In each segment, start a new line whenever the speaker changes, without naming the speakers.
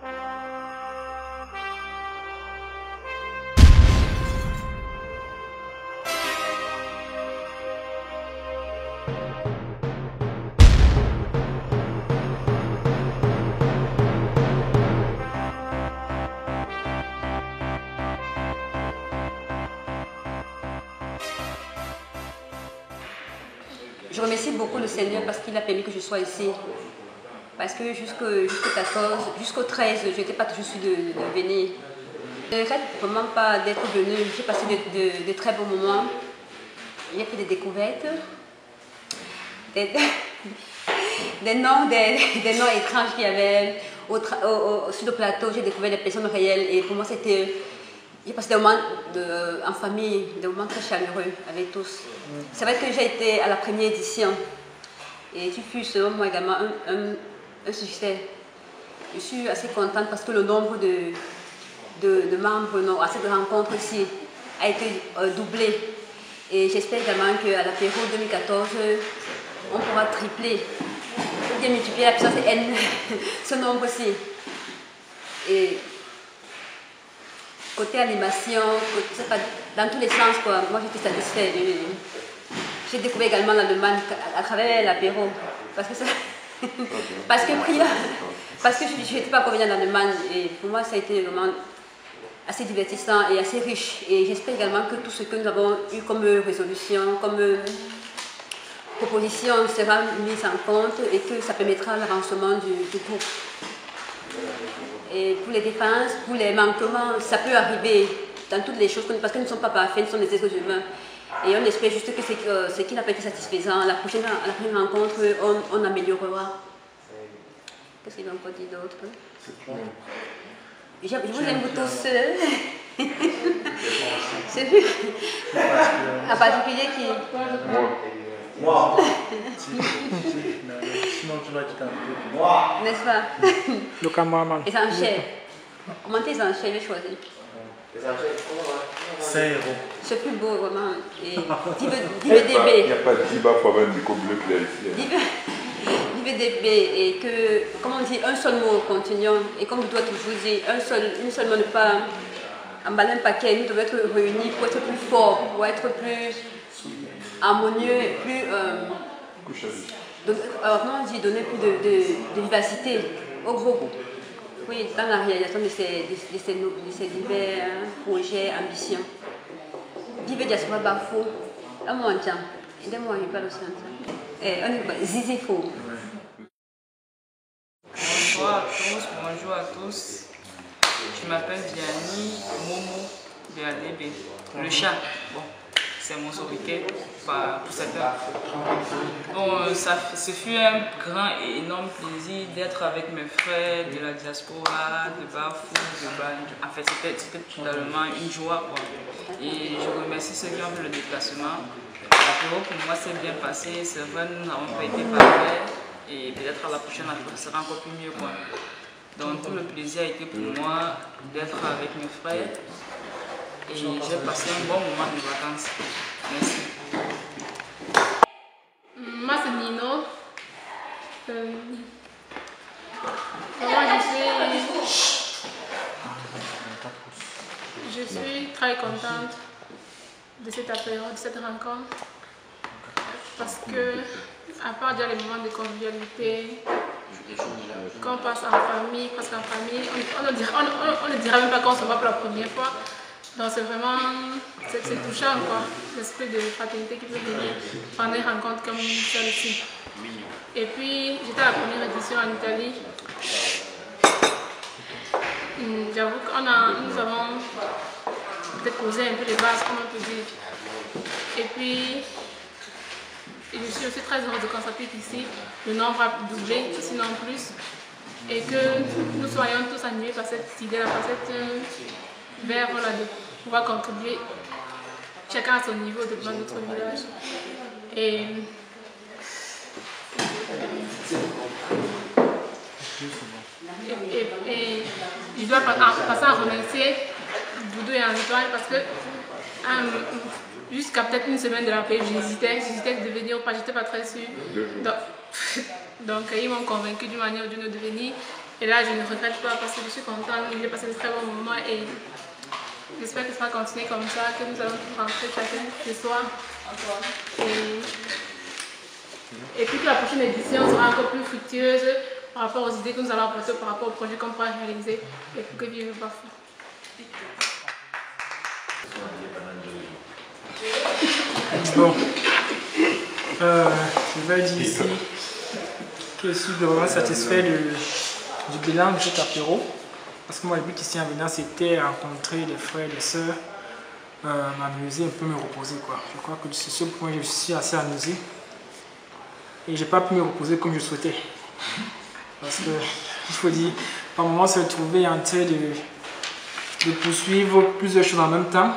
Je remercie beaucoup le Seigneur parce qu'il a permis que je sois ici. Parce que jusqu'au 14, jusqu'au 13, je n'étais pas toujours sûre de venir. Je ne regrette vraiment pas d'être venue. J'ai passé de très bons moments. J'ai fait des découvertes, des noms étranges qu'il y avait sur le plateau. J'ai découvert des personnes réelles et pour moi c'était... J'ai passé des moments en famille, des moments très chaleureux avec tous. C'est vrai que j'ai été à la première édition et tu fus selon moi également un succès. Je suis assez contente parce que le nombre de membres à cette rencontre-ci a été doublé. Et j'espère également qu'à l'apéro 2014, on pourra tripler ou bien multiplier la puissance N, ce nombre-ci. Et côté animation, dans tous les sens, quoi. Moi j'étais satisfaite. J'ai découvert également l'Allemagne à travers l'apéro. Parce que je n'étais pas convenue en Allemagne et pour moi ça a été vraiment assez divertissant et assez riche. Et j'espère également que tout ce que nous avons eu comme résolution, comme proposition sera mis en compte et que ça permettra l'avancement du groupe. Et pour les défenses, pour les manquements, ça peut arriver dans toutes les choses, parce que nous ne sommes pas parfaits, nous sommes des êtres humains. Et on espère juste que ce qui n'a pas été satisfaisant, à la prochaine rencontre, on améliorera. Qu'est-ce qu'il va encore dire d'autre? Je vous aime tous. C'est vu. En particulier qui... Moi. N'est-ce pas?
Le cameraman.
Les enchères. Comment tes enchères, j'ai choisi?
Les enchères, c'est héros.
C'est plus beau, vraiment. Et
il n'y a pas de Diba pour avoir un micro bleu qu'il y a ici.
DB, et que, comme on dit, un seul mot continuons. Et comme je dois toujours dire, une seule mot ne pas emballer un paquet. Nous devons être réunis pour être plus forts, pour être plus harmonieux et plus. Comment on dit, donner plus de vivacité au groupe. Oui, dans la réalisation de ces divers projets, ambitions. Vive Diaspora Bafou, là mon tiens, aidez-moi à parler au centre. Zizifo.
Bonjour à tous. Je m'appelle Diani Momo de ADB. Le chat, bon, c'est mon sobriquet pour certains. Bon, ce fut un grand et énorme plaisir d'être avec mes frères de la diaspora, de Bafou, de Banjul. En fait, c'était totalement une joie, quoi. Et je remercie ceux qui ont fait le déplacement. L'apéro pour moi s'est bien passé. C'est vrai, nous n'avons pas été parfaits. Et peut-être à la prochaine, ça sera encore plus mieux, quoi. Donc tout le plaisir a été pour moi d'être avec mes frères. Et j'ai passé un bon moment de vacances. Merci.
Moi c'est Nino. Moi je suis très contente de cette apéro, de cette rencontre. Parce que, à part déjà les moments de convivialité, qu'on passe en famille, presque en famille, on ne dira même pas qu'on se voit pour la première fois. Donc c'est vraiment, c'est touchant quoi, l'esprit de fraternité qui peut venir pendant une rencontre comme celle-ci. Et puis j'étais à la première édition en Italie. J'avoue que nous avons peut-être posé un peu les bases, comme on peut dire. Et puis je suis aussi très heureuse de constater qu'ici le nombre a doublé, sinon plus, et que nous soyons tous animés par cette idée-là, par cette verbe-là de pouvoir contribuer chacun à son niveau dans notre village. Et je dois passer à remercier Doudou et Antoine parce que jusqu'à peut-être une semaine de la paix, j'hésitais de venir ou pas, j'étais pas très sûre. Donc ils m'ont convaincu d'une manière ou d'une autre de venir. Et là, je ne regrette pas parce que je suis contente, j'ai passé de très bons moments et j'espère que ça va continuer comme ça, que nous allons rentrer chacun ce soir. Et puis que la prochaine édition sera encore plus fructueuse par rapport aux idées que nous allons apporter, par rapport au projet qu'on pourra réaliser et pour que vive le Bafou.
Bon, je vais dire ici que je suis vraiment satisfait du bilan de cet apéro. Parce que moi, le but ici en venant, c'était rencontrer les frères et les sœurs, m'amuser, un peu me reposer, quoi. Je crois que sur ce point, je suis assez amusé. Et je n'ai pas pu me reposer comme je souhaitais. Parce que, il faut dire, par moments, se retrouver en train de poursuivre plusieurs choses en même temps.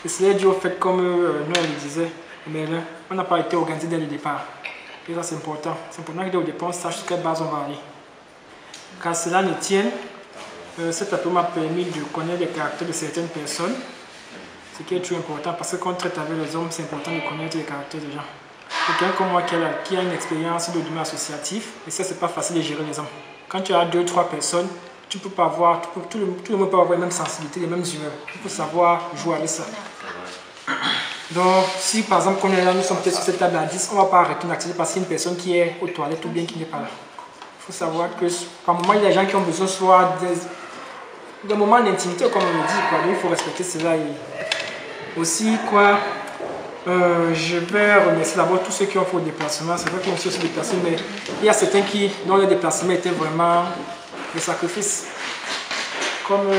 Et c'est dû au fait, comme Noël le disait, mais là, on n'a pas été organisé dès le départ. Et ça, c'est important. C'est important que dès le départ, on sache sur quelle base on va aller. Quand cela ne tienne, cet apéro m'a permis de connaître les caractères de certaines personnes. Ce qui est très important, parce que quand on traite avec les hommes, c'est important de connaître les caractères des gens. Quelqu'un comme moi qui a une expérience de domaine associatif, et ça, c'est pas facile de gérer les hommes. Quand tu as 2-3 personnes, tu peux pas avoir, tout le monde peut avoir les mêmes sensibilités, les mêmes humeurs. Il faut savoir jouer avec ça. Donc, si par exemple, qu'on est là, nous sommes peut-être sur cette table à 10, on ne va pas arrêter une activité parce qu'il y a une personne qui est aux toilettes ou bien qui n'est pas là. Il faut savoir que par moment, il y a des gens qui ont besoin soit des moments d'intimité, comme on le dit, quoi. Donc, il faut respecter cela. Et aussi, quoi, je vais remercier d'abord tous ceux qui ont fait le déplacement. C'est vrai qu'on s'est aussi déplacé, mais il y a certains dont le déplacement était vraiment des sacrifices. Comme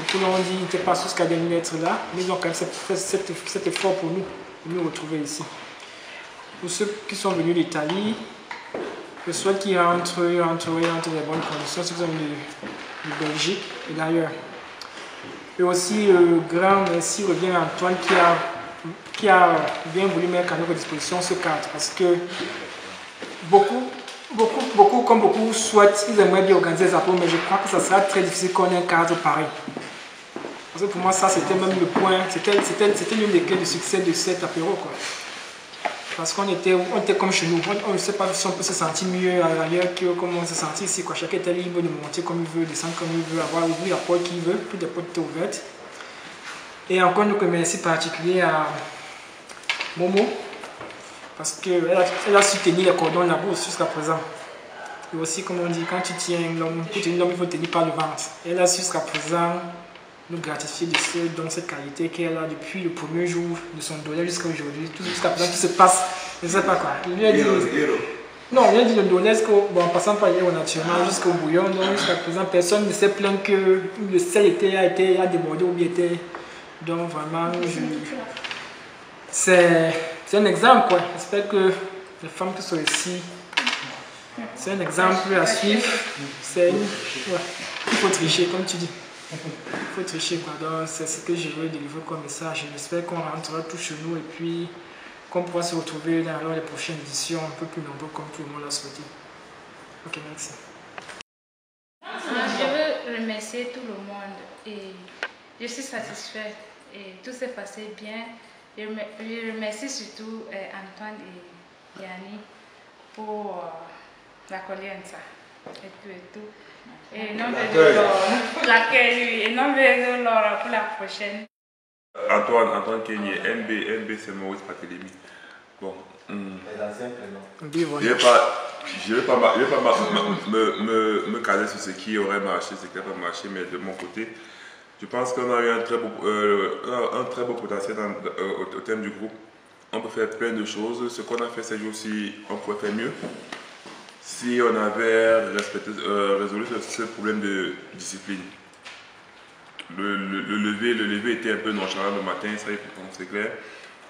tout le monde dit, ils n'étaient pas tous qu'à venir être là, mais ils ont quand même fait cet effort pour nous retrouver ici. Pour ceux qui sont venus d'Italie, je souhaite qu'ils rentrent dans les bonnes conditions, ceux qui sont venus de Belgique et d'ailleurs. Et aussi, grand merci revient à Antoine qui a bien voulu mettre à notre disposition ce cadre, parce que beaucoup souhaitent, ils aimeraient bien organiser les apéros, mais je crois que ça sera très difficile qu'on ait un cadre pareil. Parce que pour moi, ça c'était même le point, c'était l'une des clés de succès de cet apéro, quoi. Parce qu'on était comme chez nous, on ne sait pas si on peut se sentir mieux ailleurs que comme on se sentit ici, quoi. Chacun était libre de monter comme il veut, descendre comme il veut, avoir ouvert la porte qu'il veut, toutes les portes étaient ouvertes. Et encore un merci particulier à Momo, parce qu'elle a su tenir les cordons de la bourse jusqu'à présent. Et aussi, comme on dit, quand tu tiens l'homme, pour tenir l'homme, il faut tenir par le ventre. Elle a su jusqu'à présent nous gratifier de cette qualité qu'elle a depuis le premier jour de son dollar jusqu'à aujourd'hui. Tout jusqu'à présent qui se passe, je ne sais pas quoi. Il lui a dit, non, il a dit le dollar en passant par l'héros naturellement jusqu'au bouillon. Donc jusqu'à présent, personne ne s'est plaint que le sel a débordé ou bien était. Donc vraiment, c'est un exemple, quoi. J'espère que les femmes qui sont ici, c'est un exemple à suivre. Il faut tricher, comme tu dis. Il faut tricher, quoi. Donc c'est ce que je veux délivrer comme message. J'espère qu'on rentrera tous chez nous et puis qu'on pourra se retrouver dans les prochaines éditions un peu plus nombreux comme tout le monde l'a souhaité. Ok, merci.
Je veux remercier tout le monde et je suis satisfaite et tout s'est passé bien. Je remercie surtout Antoine et Yanni pour la colliance et tout. Et non pour l'accueil et non pour la prochaine.
Antoine Kenny, MB c'est Maurice Patelemi. Bon.
Les anciens prénoms.
Je ne vais pas me caler sur ce qui aurait marché, ce qui n'a pas marché, mais de mon côté, je pense qu'on a eu un très beau potentiel au thème du groupe. On peut faire plein de choses. Ce qu'on a fait ces jours-ci, on pourrait faire mieux. Si on avait résolu ce problème de discipline. Le lever était un peu nonchalant le matin, ça c'est clair.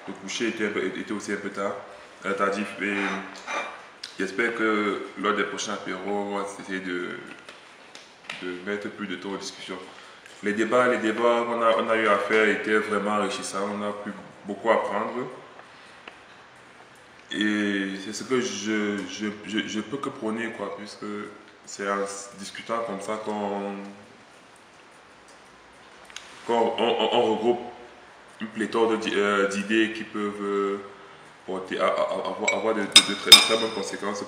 Le coucher était aussi un peu tardif. Et j'espère que lors des prochains apéros, on va essayer de mettre plus de temps aux discussions. Les débats qu'on a eu à faire étaient vraiment enrichissants, on a pu beaucoup apprendre. Et c'est ce que je peux que prôner, quoi, puisque c'est en discutant comme ça qu'on regroupe une pléthore d'idées qui peuvent avoir de très bonnes conséquences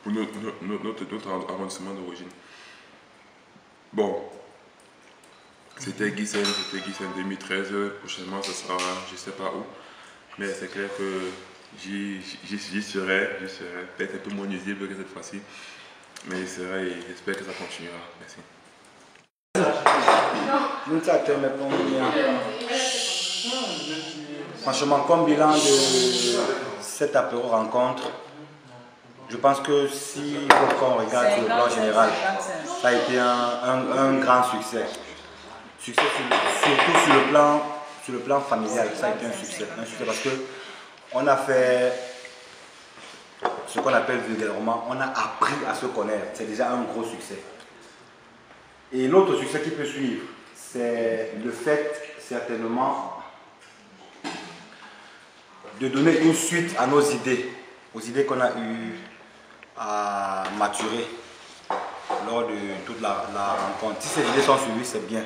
pour notre arrondissement d'origine. Bon, c'était Guisen 2013, prochainement ce sera je ne sais pas où, mais c'est clair que j'y serai peut-être un peu moins nuisible que cette fois-ci, mais j'y serai et j'espère que ça continuera. Merci.
Franchement, comme bilan de cette apéro rencontre, je pense que si on regarde sur le plan général, ça a été un grand succès. Succès surtout sur le plan familial, ça a été un succès parce que on a fait ce qu'on appelle vulgairement, on a appris à se connaître, c'est déjà un gros succès. Et l'autre succès qui peut suivre, c'est le fait certainement de donner une suite à nos idées, aux idées qu'on a eu à maturer lors de toute la rencontre. Si ces idées sont suivies, c'est bien.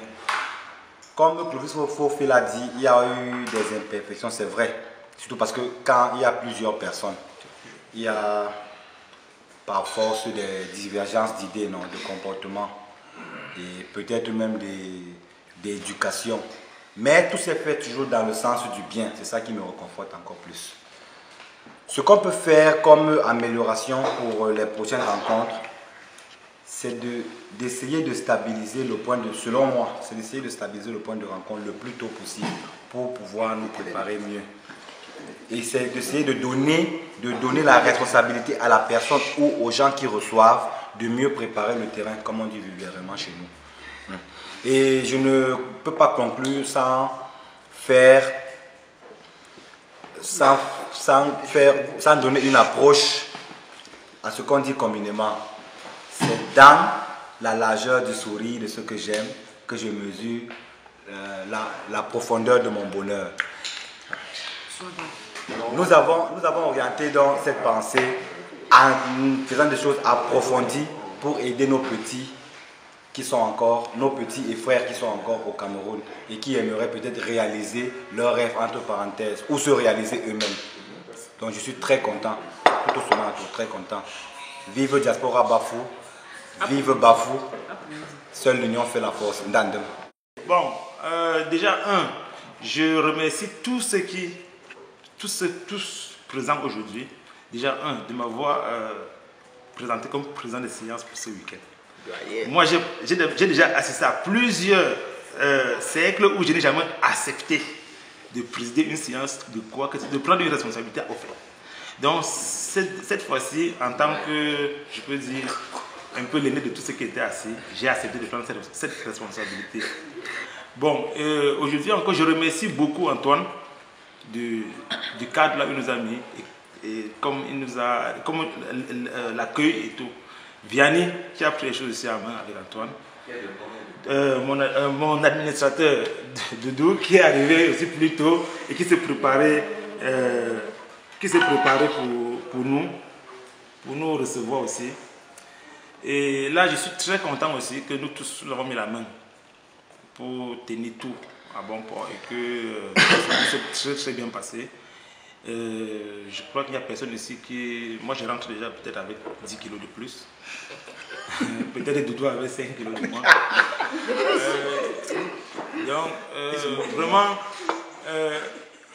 Comme le professeur Fofé l'a dit, il y a eu des imperfections, c'est vrai. Surtout parce que quand il y a plusieurs personnes, il y a par force des divergences d'idées, de comportement et peut-être même d'éducation. Mais tout s'est fait toujours dans le sens du bien. C'est ça qui me réconforte encore plus. Ce qu'on peut faire comme amélioration pour les prochaines rencontres, c'est d'essayer de stabiliser le point de, selon moi, c'est d'essayer de stabiliser le point de rencontre le plus tôt possible pour pouvoir nous préparer mieux. Et c'est d'essayer de donner la responsabilité à la personne ou aux gens qui reçoivent de mieux préparer le terrain, comme on dit vulgairement chez nous. Et je ne peux pas conclure sans donner une approche à ce qu'on dit communément. C'est dans la largeur du sourire de ce que j'aime que je mesure la profondeur de mon bonheur. Nous avons orienté dans cette pensée en faisant des choses approfondies pour aider nos petits nos petits et frères qui sont encore au Cameroun et qui aimeraient peut-être réaliser leurs rêves entre parenthèses ou se réaliser eux-mêmes. Donc je suis très content, tout au sommet, très content. Vive Diaspora Bafou, vive Bafou, seule l'union fait la force. Ndandem.
Bon, déjà je remercie tous présents aujourd'hui. Déjà de m'avoir présenté comme président de séance pour ce week-end. Moi, j'ai déjà assisté à plusieurs cercles où je n'ai jamais accepté de présider une séance de prendre une responsabilité au fait. Donc, cette fois-ci, en tant que, je peux dire, un peu l'aîné de tout ce qui était assis, j'ai accepté de prendre cette responsabilité. Bon, aujourd'hui encore, je remercie beaucoup Antoine du cadre là où il nous a mis et comme l'accueil et tout. Vianney qui a pris les choses aussi en main avec Antoine. Mon administrateur Doudou qui est arrivé aussi plus tôt et qui s'est préparé, pour nous recevoir aussi. Et là, je suis très content aussi que nous tous nous avons mis la main pour tenir tout à bon port et que ça s'est très bien passé. Je crois qu'il n'y a personne ici qui... Moi, je rentre déjà peut-être avec 10 kilos de plus. Peut-être Doudou avec 5 kilos de moins. Donc, vraiment,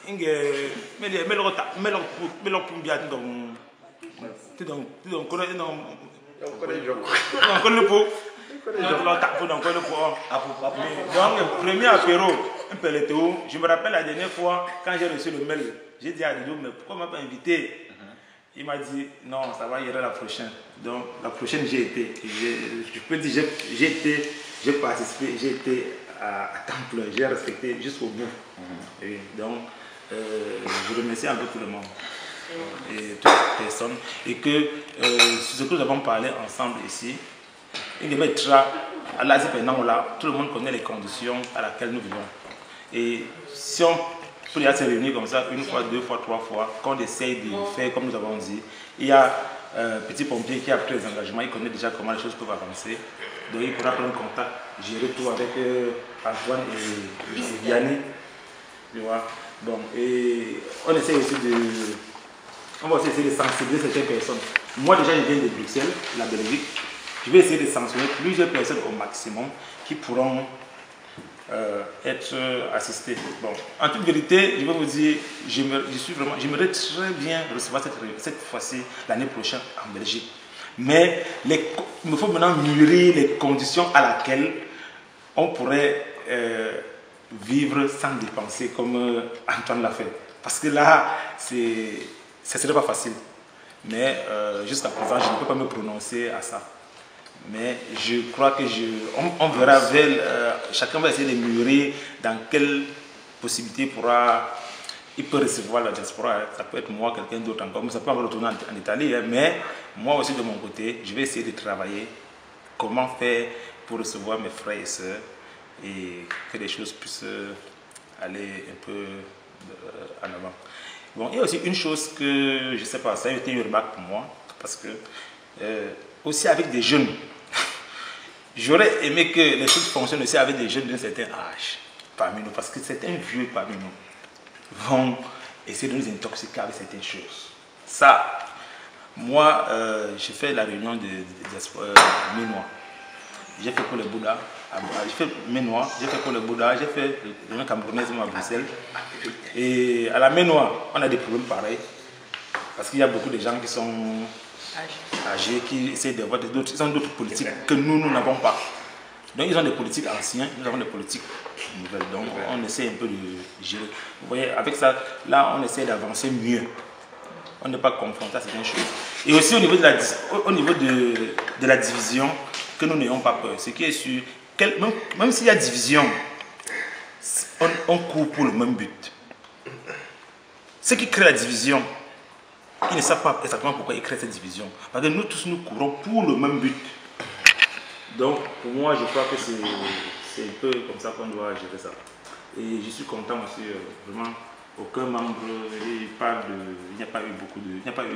donc, premier apéro, je me rappelle la dernière fois quand j'ai reçu le mail, j'ai dit à Doudou, mais pourquoi on ne m'a pas invité? Il m'a dit non, ça va, il y aura la prochaine. Donc la prochaine, j'ai été. Je peux dire, j'ai participé, j'ai été à temps plein, j'ai respecté jusqu'au bout. Et donc, je remercie un peu tout le monde et toutes les personnes. Et que ce que nous avons parlé ensemble ici, il devait être à l'Asie là, tout le monde connaît les conditions à laquelle nous vivons. Et si on peut se réunir comme ça, une fois, deux fois, trois fois, quand on essaye de faire comme nous avons dit, il y a Petit Pompier qui a pris les engagements, il connaît déjà comment les choses peuvent avancer. Donc il pourra prendre contact, gérer tout avec Antoine et Vianney. Tu vois. Bon, et on essaie aussi on va aussi essayer de sensibiliser certaines personnes. Moi déjà je viens de Bruxelles, la Belgique. Je vais essayer de sanctionner plusieurs personnes au maximum qui pourront être assistées. Bon, en toute vérité, je vais vous dire, j'aimerais très bien recevoir cette fois-ci, l'année prochaine, en Belgique. Mais il me faut maintenant mûrir les conditions à laquelle on pourrait vivre sans dépenser comme Antoine l'a fait. Parce que là, ce ne serait pas facile. Mais jusqu'à présent, je ne peux pas me prononcer à ça. Mais je crois que on verra chacun va essayer de mûrir dans quelle possibilité il peut recevoir la diaspora. Ça peut être moi, quelqu'un d'autre encore. Ça peut avoir retourné en Italie. Mais moi aussi de mon côté, je vais essayer de travailler comment faire pour recevoir mes frères et sœurs et que les choses puissent aller un peu en avant. Bon, il y a aussi une chose que je ne sais pas, ça a été une remarque pour moi, parce que aussi avec des jeunes, j'aurais aimé que les choses fonctionnent aussi avec des jeunes d'un certain âge parmi nous, parce que certains vieux parmi nous vont essayer de nous intoxiquer avec certaines choses. Ça, moi, j'ai fait la réunion de Ménois. J'ai fait pour le Bouddha, j'ai fait Ménois, j'ai fait pour le Bouddha, j'ai fait la réunion camerounaise à Bruxelles. Et à la Ménois, on a des problèmes pareils, parce qu'il y a beaucoup de gens qui sont âgés, qui essaient d'avoir d'autres politiques que nous n'avons pas. Donc ils ont des politiques anciens, nous avons des politiques nouvelles. Donc on essaie un peu de gérer. Vous voyez, avec ça, là on essaie d'avancer mieux. On n'est pas confronté à certaines choses. Et aussi au niveau de la division, que nous n'ayons pas peur. Ce qui est sûr, même s'il y a division, on court pour le même but. Ceux qui créent la division, ils ne savent pas exactement pourquoi ils créent cette division. Parce que nous tous, nous courons pour le même but. Donc, pour moi, je crois que c'est un peu comme ça qu'on doit gérer ça. Et je suis content aussi, vraiment, aucun membre, il n'y a pas eu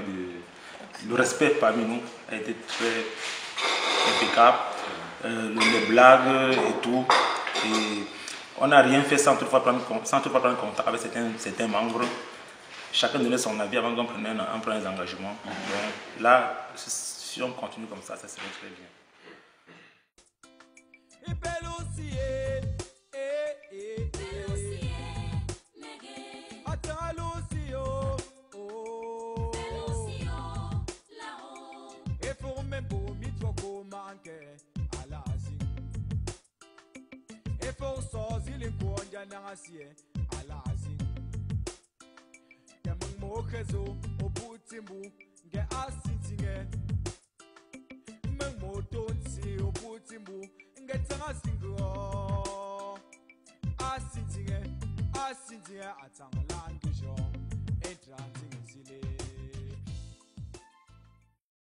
le respect parmi nous a été très impeccable. Les blagues et tout. Et on n'a rien fait sans toutefois prendre contact avec certains membres. Chacun donnait son avis avant qu'on prenne des engagements. Donc là, si on continue comme ça serait très bien.
Mokezo obutimbu nge asintinge mengotonsi obutimbu nge tangasingo asintinge atanglange jo